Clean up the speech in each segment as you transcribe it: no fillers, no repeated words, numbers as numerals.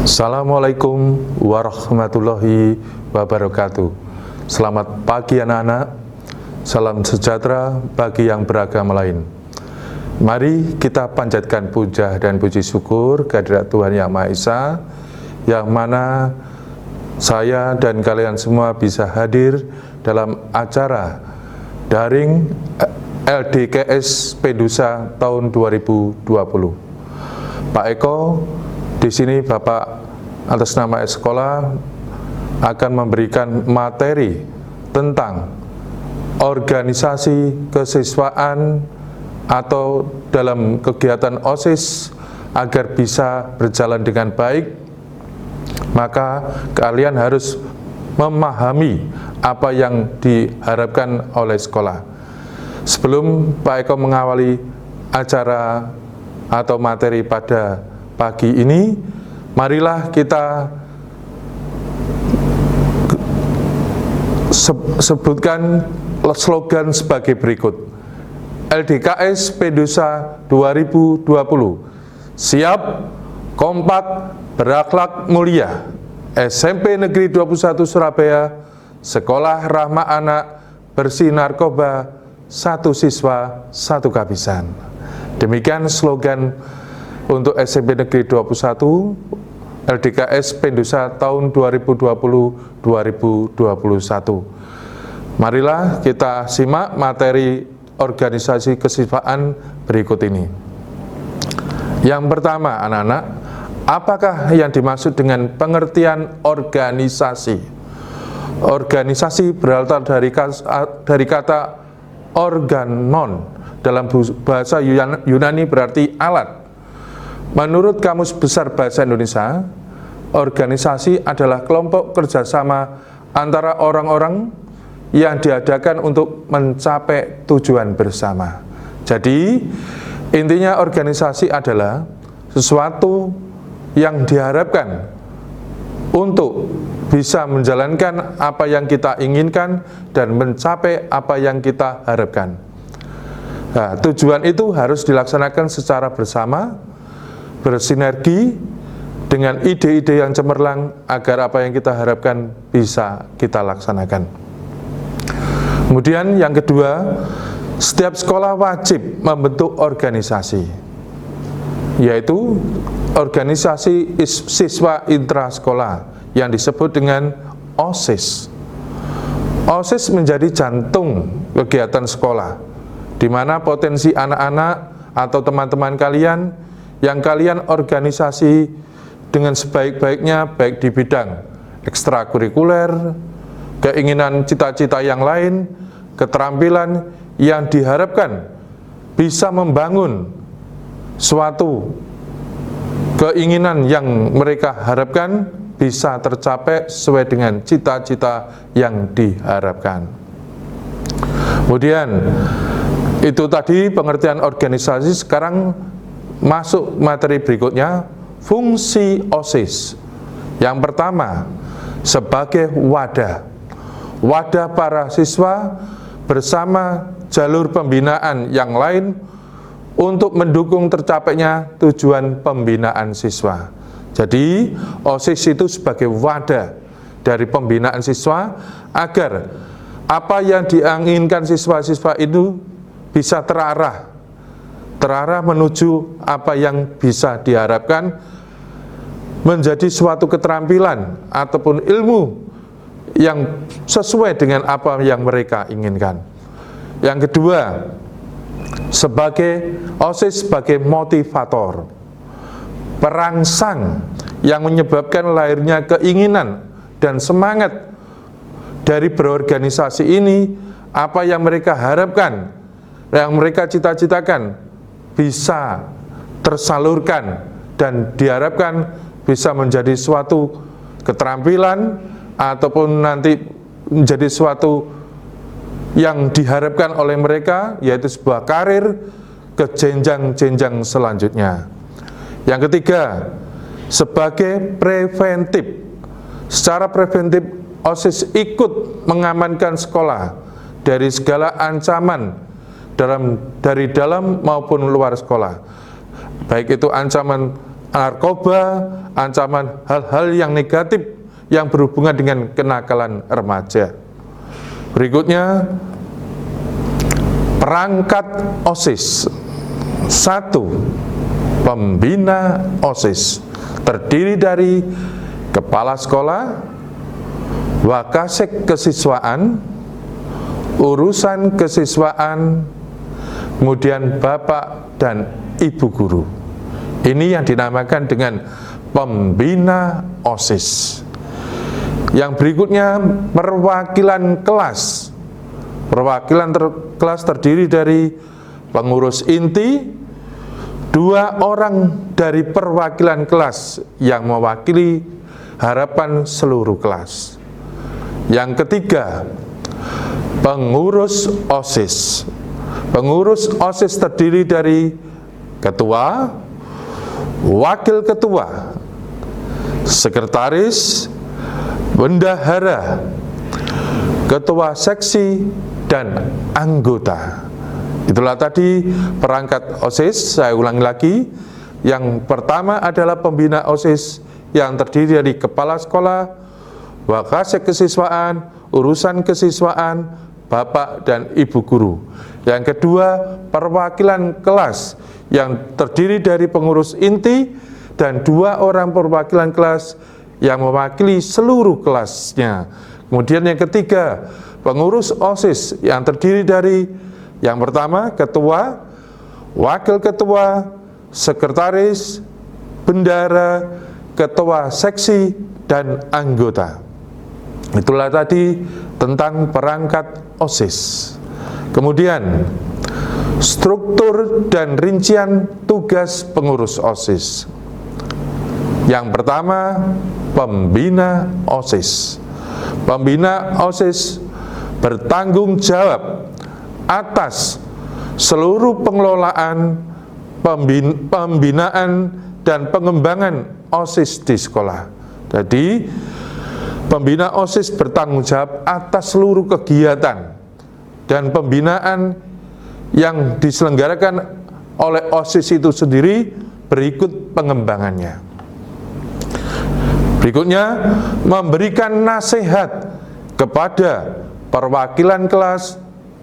Assalamualaikum warahmatullahi wabarakatuh. Selamat pagi anak-anak. Salam sejahtera bagi yang beragama lain. Mari kita panjatkan puja dan puji syukur kehadirat Tuhan Yang Maha Esa, yang mana saya dan kalian semua bisa hadir dalam acara daring LDKS Pendusa tahun 2020. Pak Eko, di sini Bapak atas nama sekolah akan memberikan materi tentang organisasi kesiswaan atau dalam kegiatan OSIS agar bisa berjalan dengan baik. Maka kalian harus memahami apa yang diharapkan oleh sekolah. Sebelum Pak Eko mengawali acara atau materi pada pagi ini, marilah kita sebutkan slogan sebagai berikut. LDKS Pendusa 2020, siap, kompak, berakhlak mulia. SMP Negeri 21 Surabaya, Sekolah Rahmah Anak, bersih narkoba, satu siswa, satu kehabisan. Demikian slogan untuk SMP Negeri 21 LDKS Pendusa tahun 2020-2021. Marilah kita simak materi organisasi kesiswaan berikut ini. Yang pertama, anak-anak, apakah yang dimaksud dengan pengertian organisasi? Organisasi berasal dari kata organon, dalam bahasa Yunani berarti alat. Menurut Kamus Besar Bahasa Indonesia, organisasi adalah kelompok kerjasama antara orang-orang yang diadakan untuk mencapai tujuan bersama. Jadi, intinya organisasi adalah sesuatu yang diharapkan untuk bisa menjalankan apa yang kita inginkan dan mencapai apa yang kita harapkan. Nah, tujuan itu harus dilaksanakan secara bersama, bersinergi dengan ide-ide yang cemerlang agar apa yang kita harapkan bisa kita laksanakan. Kemudian yang kedua, setiap sekolah wajib membentuk organisasi, yaitu organisasi siswa intrasekolah yang disebut dengan OSIS. OSIS menjadi jantung kegiatan sekolah, di mana potensi anak-anak atau teman-teman kalian yang kalian organisasi dengan sebaik-baiknya, baik di bidang ekstrakurikuler, keinginan cita-cita yang lain, keterampilan yang diharapkan bisa membangun suatu keinginan yang mereka harapkan bisa tercapai sesuai dengan cita-cita yang diharapkan. Kemudian itu tadi pengertian organisasi. Sekarang masuk materi berikutnya, fungsi OSIS. Yang pertama, sebagai wadah para siswa bersama jalur pembinaan yang lain untuk mendukung tercapainya tujuan pembinaan siswa. Jadi, OSIS itu sebagai wadah dari pembinaan siswa agar apa yang diinginkan siswa-siswa itu bisa terarah menuju apa yang bisa diharapkan menjadi suatu keterampilan ataupun ilmu yang sesuai dengan apa yang mereka inginkan. Yang kedua, sebagai OSIS sebagai motivator, perangsang yang menyebabkan lahirnya keinginan dan semangat dari berorganisasi ini. Apa yang mereka harapkan, yang mereka cita-citakan bisa tersalurkan dan diharapkan bisa menjadi suatu keterampilan ataupun nanti menjadi suatu yang diharapkan oleh mereka, yaitu sebuah karir ke jenjang-jenjang selanjutnya. Yang ketiga, sebagai preventif. Secara preventif, OSIS ikut mengamankan sekolah dari segala ancaman dari dalam maupun luar sekolah, baik itu ancaman narkoba, ancaman hal-hal yang negatif yang berhubungan dengan kenakalan remaja. Berikutnya, perangkat OSIS. 1. Pembina OSIS terdiri dari kepala sekolah, wakasek kesiswaan, urusan kesiswaan, kemudian bapak dan ibu guru. Ini yang dinamakan dengan pembina OSIS. Yang berikutnya, perwakilan kelas. Perwakilan kelas terdiri dari pengurus inti, 2 orang dari perwakilan kelas yang mewakili harapan seluruh kelas. Yang ketiga, pengurus OSIS. Pengurus OSIS terdiri dari ketua, wakil ketua, sekretaris, bendahara, ketua seksi, dan anggota. Itulah tadi perangkat OSIS. Saya ulangi lagi. Yang pertama adalah pembina OSIS yang terdiri dari kepala sekolah, wakasek kesiswaan, urusan kesiswaan, bapak dan ibu guru. Yang kedua, perwakilan kelas yang terdiri dari pengurus inti dan 2 orang perwakilan kelas yang mewakili seluruh kelasnya. Kemudian yang ketiga, pengurus OSIS yang terdiri dari yang pertama, ketua, wakil ketua, sekretaris, bendahara, ketua seksi, dan anggota. Itulah tadi tentang perangkat OSIS. Kemudian, struktur dan rincian tugas pengurus OSIS. Yang pertama, pembina OSIS. Pembina OSIS bertanggung jawab atas seluruh pengelolaan, pembinaan, dan pengembangan OSIS di sekolah. Jadi, pembina OSIS bertanggung jawab atas seluruh kegiatan dan pembinaan yang diselenggarakan oleh OSIS itu sendiri berikut pengembangannya. Berikutnya, memberikan nasihat kepada perwakilan kelas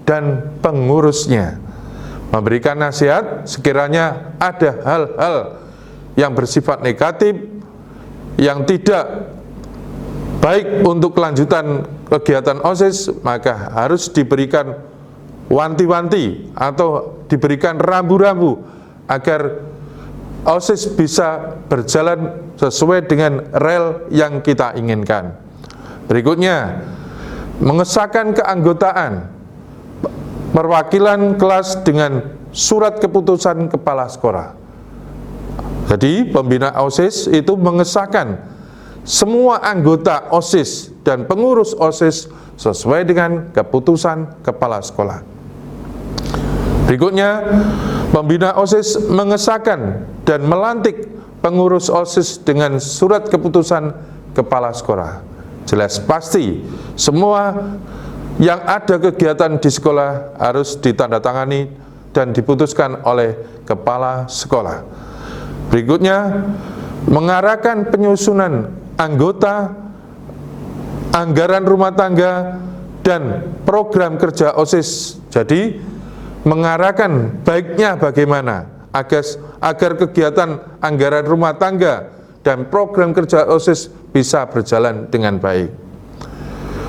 dan pengurusnya. Memberikan nasihat sekiranya ada hal-hal yang bersifat negatif, yang tidak baik untuk kelanjutan kegiatan OSIS, maka harus diberikan wanti-wanti atau diberikan rambu-rambu agar OSIS bisa berjalan sesuai dengan rel yang kita inginkan. Berikutnya, mengesahkan keanggotaan perwakilan kelas dengan surat keputusan kepala sekolah. Jadi, pembina OSIS itu mengesahkan semua anggota OSIS dan pengurus OSIS sesuai dengan keputusan kepala sekolah. Berikutnya, pembina OSIS mengesahkan dan melantik pengurus OSIS dengan surat keputusan kepala sekolah. Jelas pasti semua yang ada kegiatan di sekolah harus ditandatangani dan diputuskan oleh kepala sekolah. Berikutnya, mengarahkan penyusunan anggota, anggaran rumah tangga, dan program kerja OSIS. Jadi, mengarahkan baiknya bagaimana agar kegiatan anggaran rumah tangga dan program kerja OSIS bisa berjalan dengan baik.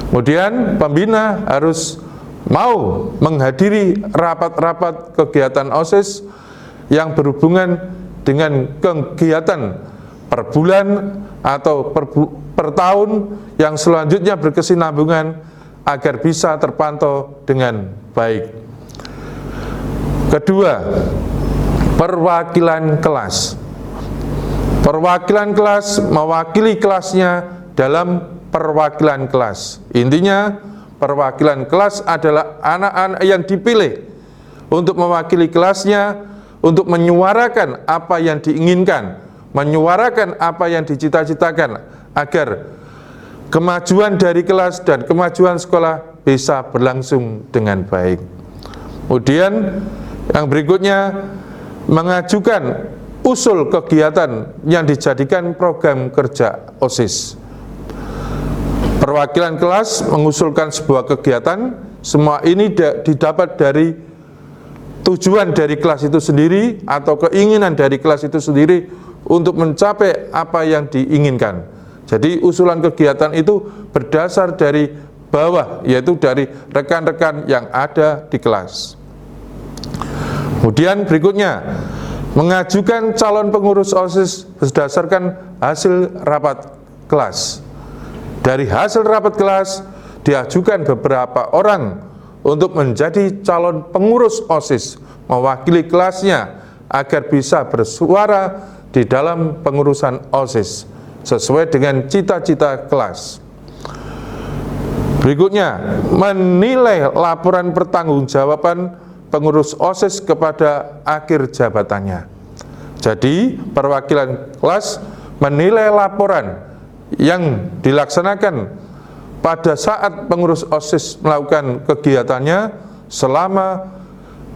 Kemudian pembina harus mau menghadiri rapat-rapat kegiatan OSIS yang berhubungan dengan kegiatan per bulan atau per tahun yang selanjutnya berkesinambungan agar bisa terpantau dengan baik. Kedua, perwakilan kelas. Perwakilan kelas mewakili kelasnya dalam perwakilan kelas. Intinya, perwakilan kelas adalah anak-anak yang dipilih untuk mewakili kelasnya, untuk menyuarakan apa yang diinginkan, menyuarakan apa yang dicita-citakan, agar kemajuan dari kelas dan kemajuan sekolah bisa berlangsung dengan baik. Kemudian, yang berikutnya, mengajukan usul kegiatan yang dijadikan program kerja OSIS. Perwakilan kelas mengusulkan sebuah kegiatan, semua ini didapat dari tujuan dari kelas itu sendiri atau keinginan dari kelas itu sendiri untuk mencapai apa yang diinginkan. Jadi usulan kegiatan itu berdasar dari bawah, yaitu dari rekan-rekan yang ada di kelas. Kemudian berikutnya, mengajukan calon pengurus OSIS berdasarkan hasil rapat kelas. Dari hasil rapat kelas, diajukan beberapa orang untuk menjadi calon pengurus OSIS, mewakili kelasnya agar bisa bersuara di dalam pengurusan OSIS sesuai dengan cita-cita kelas. Berikutnya, menilai laporan pertanggungjawaban pengurus OSIS kepada akhir jabatannya. Jadi, perwakilan kelas menilai laporan yang dilaksanakan pada saat pengurus OSIS melakukan kegiatannya selama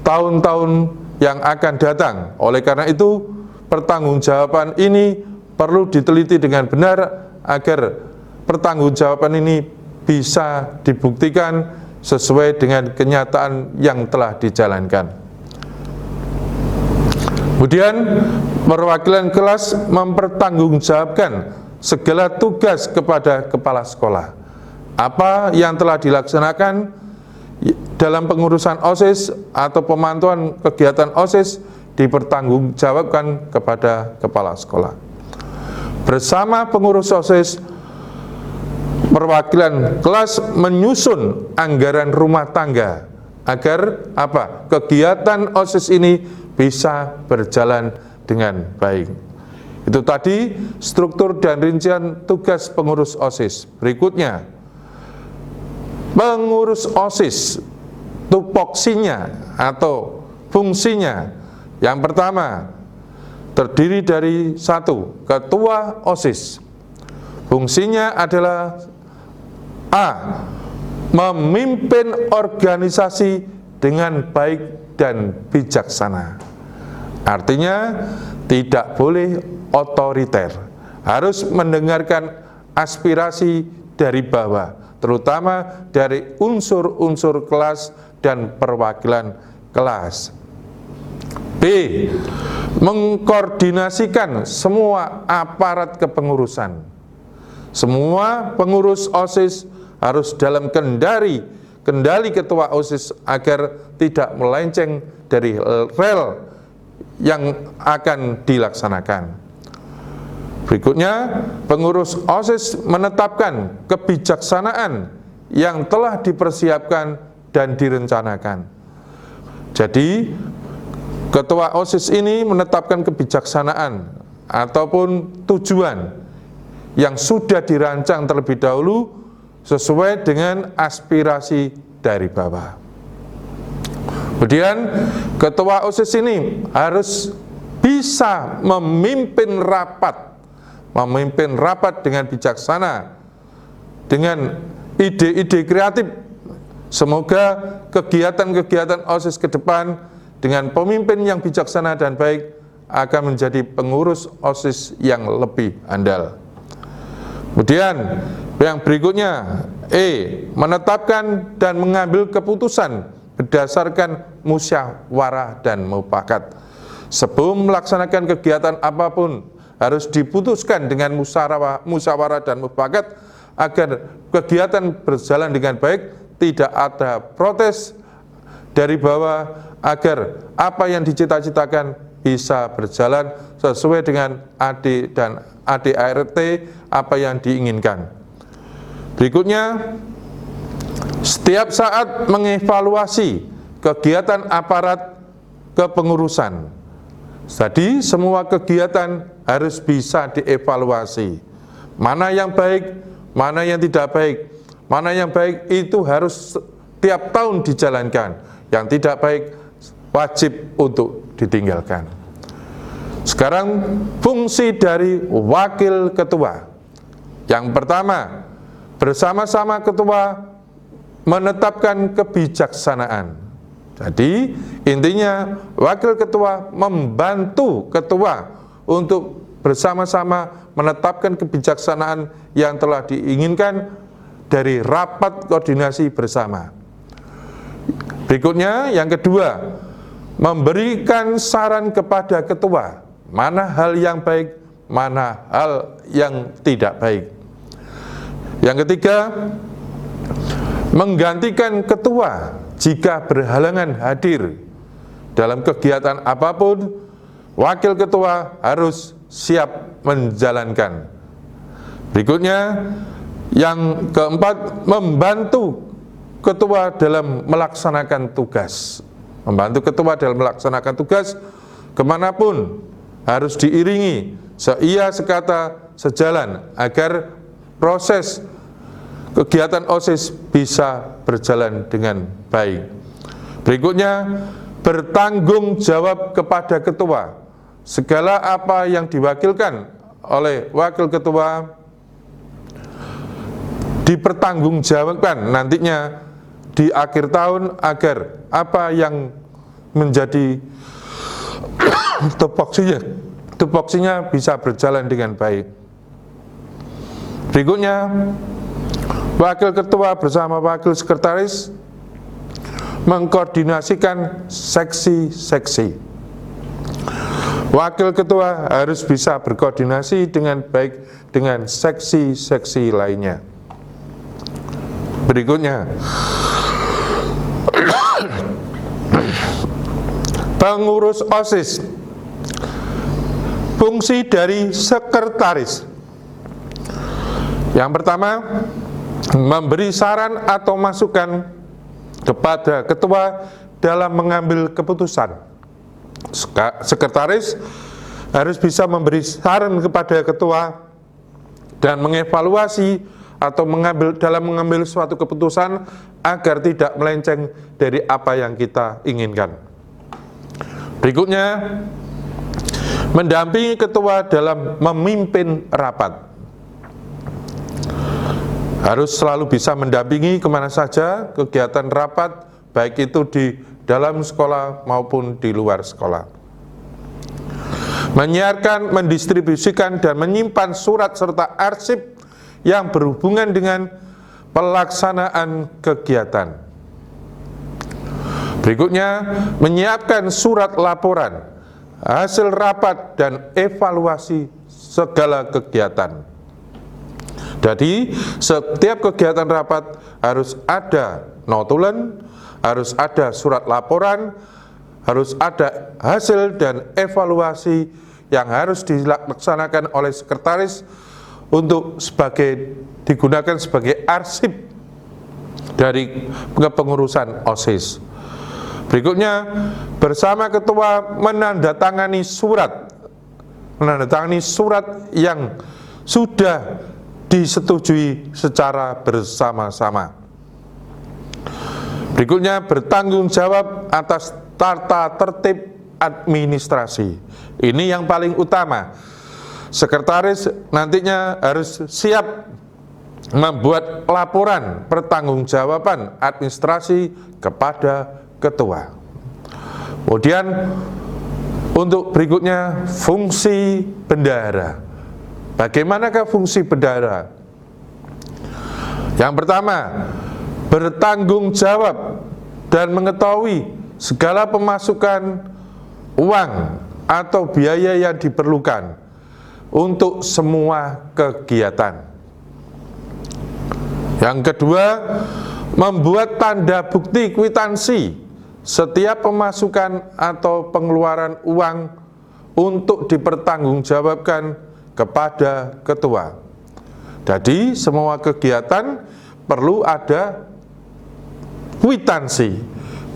tahun-tahun yang akan datang. Oleh karena itu, pertanggungjawaban ini perlu diteliti dengan benar agar pertanggungjawaban ini bisa dibuktikan sesuai dengan kenyataan yang telah dijalankan. Kemudian, perwakilan kelas mempertanggungjawabkan segala tugas kepada kepala sekolah. Apa yang telah dilaksanakan dalam pengurusan OSIS atau pemantauan kegiatan OSIS dipertanggungjawabkan kepada kepala sekolah. Bersama pengurus OSIS, perwakilan kelas menyusun anggaran rumah tangga agar apa? Kegiatan OSIS ini bisa berjalan dengan baik. Itu tadi struktur dan rincian tugas pengurus OSIS. Berikutnya, pengurus OSIS, tupoksinya atau fungsinya. Yang pertama, terdiri dari satu, ketua OSIS. Fungsinya adalah A. Memimpin organisasi dengan baik dan bijaksana. Artinya tidak boleh otoriter, harus mendengarkan aspirasi dari bawah, terutama dari unsur-unsur kelas dan perwakilan kelas. B. Mengkoordinasikan semua aparat kepengurusan. Semua pengurus OSIS harus dalam kendali ketua OSIS agar tidak melenceng dari rel yang akan dilaksanakan. Berikutnya, pengurus OSIS menetapkan kebijaksanaan yang telah dipersiapkan dan direncanakan. Jadi, ketua OSIS ini menetapkan kebijaksanaan ataupun tujuan yang sudah dirancang terlebih dahulu sesuai dengan aspirasi dari bawah. Kemudian, ketua OSIS ini harus bisa memimpin rapat dengan bijaksana, dengan ide-ide kreatif. Semoga kegiatan-kegiatan OSIS ke depan dengan pemimpin yang bijaksana dan baik akan menjadi pengurus OSIS yang lebih andal. Kemudian yang berikutnya, E. Menetapkan dan mengambil keputusan berdasarkan musyawarah dan mufakat. Sebelum melaksanakan kegiatan apapun harus diputuskan dengan musyawarah dan mufakat agar kegiatan berjalan dengan baik, tidak ada protes dari bawah, agar apa yang dicita-citakan bisa berjalan sesuai dengan ADART apa yang diinginkan. Berikutnya, setiap saat mengevaluasi kegiatan aparat kepengurusan. Jadi semua kegiatan harus bisa dievaluasi. Mana yang baik, mana yang tidak baik. Mana yang baik itu harus tiap tahun dijalankan. Yang tidak baik wajib untuk ditinggalkan. Sekarang fungsi dari wakil ketua. Yang pertama, bersama-sama ketua menetapkan kebijaksanaan. Jadi intinya wakil ketua membantu ketua untuk bersama-sama menetapkan kebijaksanaan yang telah diinginkan dari rapat koordinasi bersama. Berikutnya, yang kedua, memberikan saran kepada ketua, mana hal yang baik, mana hal yang tidak baik. Yang ketiga, menggantikan ketua jika berhalangan hadir dalam kegiatan apapun, wakil ketua harus siap menjalankan. Berikutnya, yang keempat, membantu ketua dalam melaksanakan tugas. Membantu ketua dalam melaksanakan tugas kemanapun harus diiringi seia sekata sejalan agar proses kegiatan OSIS bisa berjalan dengan baik. Berikutnya, bertanggung jawab kepada ketua. Segala apa yang diwakilkan oleh wakil ketua dipertanggungjawabkan nantinya di akhir tahun agar apa yang menjadi tupoksinya bisa berjalan dengan baik. Berikutnya, wakil ketua bersama wakil sekretaris mengkoordinasikan seksi-seksi. Wakil ketua harus bisa berkoordinasi dengan baik dengan seksi-seksi lainnya. Berikutnya, pengurus OSIS. Fungsi dari sekretaris. Yang pertama, memberi saran atau masukan kepada ketua dalam mengambil keputusan. Sekretaris harus bisa memberi saran kepada ketua dan mengevaluasi atau dalam mengambil suatu keputusan agar tidak melenceng dari apa yang kita inginkan. Berikutnya, mendampingi ketua dalam memimpin rapat. Harus selalu bisa mendampingi kemana saja kegiatan rapat, baik itu di dalam sekolah maupun di luar sekolah. Menyiarkan, mendistribusikan, dan menyimpan surat serta arsip yang berhubungan dengan pelaksanaan kegiatan. Berikutnya, menyiapkan surat laporan, hasil rapat, dan evaluasi segala kegiatan. Jadi, setiap kegiatan rapat harus ada notulen, harus ada surat laporan, harus ada hasil dan evaluasi yang harus dilaksanakan oleh sekretaris untuk digunakan sebagai arsip dari kepengurusan OSIS. Berikutnya, bersama ketua menandatangani surat yang sudah disetujui secara bersama-sama. Berikutnya, bertanggung jawab atas tata tertib administrasi. Ini yang paling utama. Sekretaris nantinya harus siap membuat laporan pertanggungjawaban administrasi kepada ketua. Kemudian untuk berikutnya, fungsi bendahara. Bagaimanakah fungsi bendahara? Yang pertama, bertanggung jawab dan mengetahui segala pemasukan uang atau biaya yang diperlukan untuk semua kegiatan. Yang kedua, membuat tanda bukti kwitansi setiap pemasukan atau pengeluaran uang untuk dipertanggungjawabkan kepada ketua. Jadi semua kegiatan perlu ada kwitansi.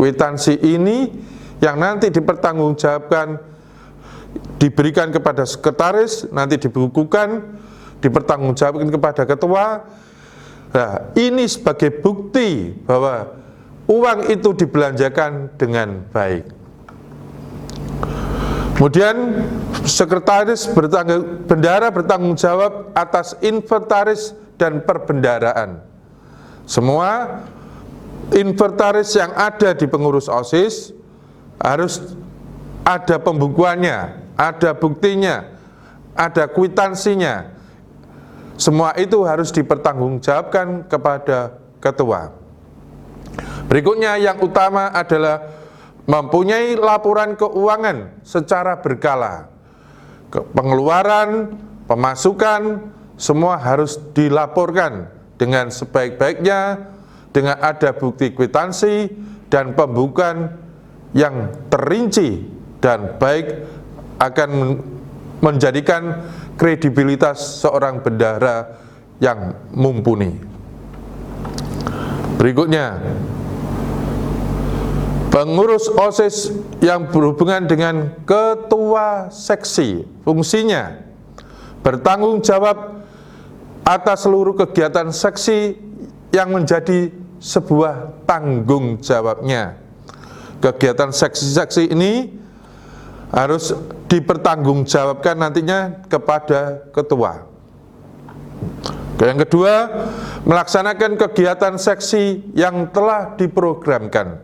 Kwitansi ini yang nanti dipertanggungjawabkan, diberikan kepada sekretaris, nanti dibukukan, dipertanggungjawabkan kepada ketua. Nah, ini sebagai bukti bahwa uang itu dibelanjakan dengan baik. Kemudian sekretaris bendahara bertanggung jawab atas inventaris dan perbendaharaan. Semua inventaris yang ada di pengurus OSIS harus ada pembukuannya, ada buktinya, ada kwitansinya. Semua itu harus dipertanggungjawabkan kepada ketua. Berikutnya yang utama adalah mempunyai laporan keuangan secara berkala. Pengeluaran, pemasukan, semua harus dilaporkan dengan sebaik-baiknya, dengan ada bukti kwitansi dan pembukuan yang terinci dan baik, akan menjadikan kredibilitas seorang bendahara yang mumpuni. Berikutnya, pengurus OSIS yang berhubungan dengan ketua seksi, fungsinya bertanggung jawab atas seluruh kegiatan seksi yang menjadi sebuah tanggung jawabnya. Kegiatan seksi-seksi ini harus dipertanggungjawabkan nantinya kepada ketua. Yang kedua, melaksanakan kegiatan seksi yang telah diprogramkan.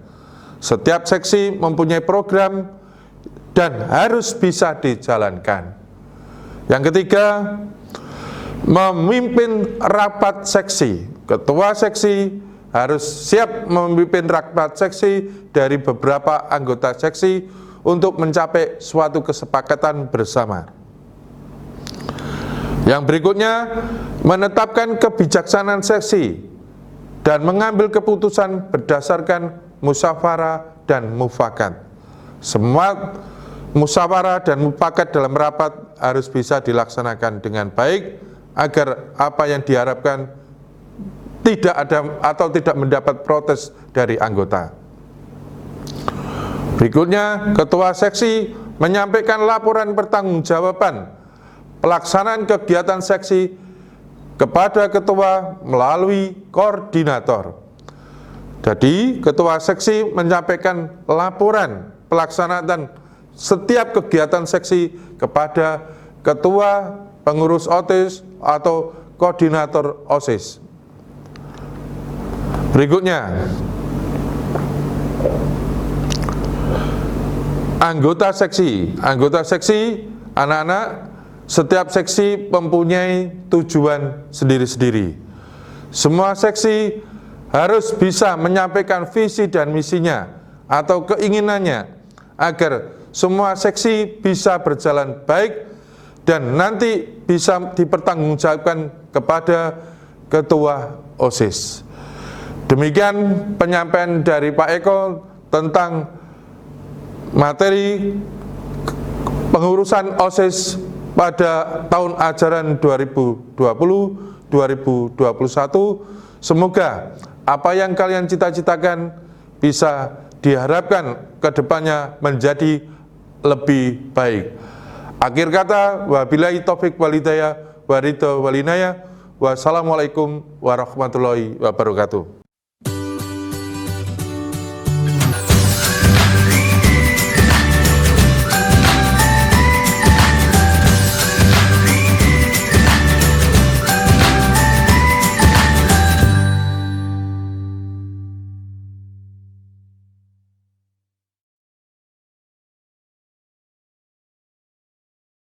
Setiap seksi mempunyai program dan harus bisa dijalankan. Yang ketiga, memimpin rapat seksi. Ketua seksi harus siap memimpin rapat seksi dari beberapa anggota seksi untuk mencapai suatu kesepakatan bersama. Yang berikutnya, menetapkan kebijaksanaan seksi dan mengambil keputusan berdasarkan musyawarah dan mufakat. Semua musyawarah dan mufakat dalam rapat harus bisa dilaksanakan dengan baik agar apa yang diharapkan tidak ada atau tidak mendapat protes dari anggota. Berikutnya, ketua seksi menyampaikan laporan pertanggungjawaban pelaksanaan kegiatan seksi kepada ketua melalui koordinator. Jadi, ketua seksi menyampaikan laporan pelaksanaan setiap kegiatan seksi kepada ketua, pengurus OSIS atau koordinator OSIS. Berikutnya, anggota seksi. Anggota seksi, anak-anak, setiap seksi mempunyai tujuan sendiri-sendiri. Semua seksi harus bisa menyampaikan visi dan misinya atau keinginannya agar semua seksi bisa berjalan baik dan nanti bisa dipertanggungjawabkan kepada ketua OSIS. Demikian penyampaian dari Pak Eko tentang materi pengurusan OSIS pada tahun ajaran 2020-2021. Semoga apa yang kalian cita-citakan bisa diharapkan ke depannya menjadi lebih baik. Akhir kata, wabillahi taufik walhidayah, wa ridha walinayah, wassalamualaikum warahmatullahi wabarakatuh.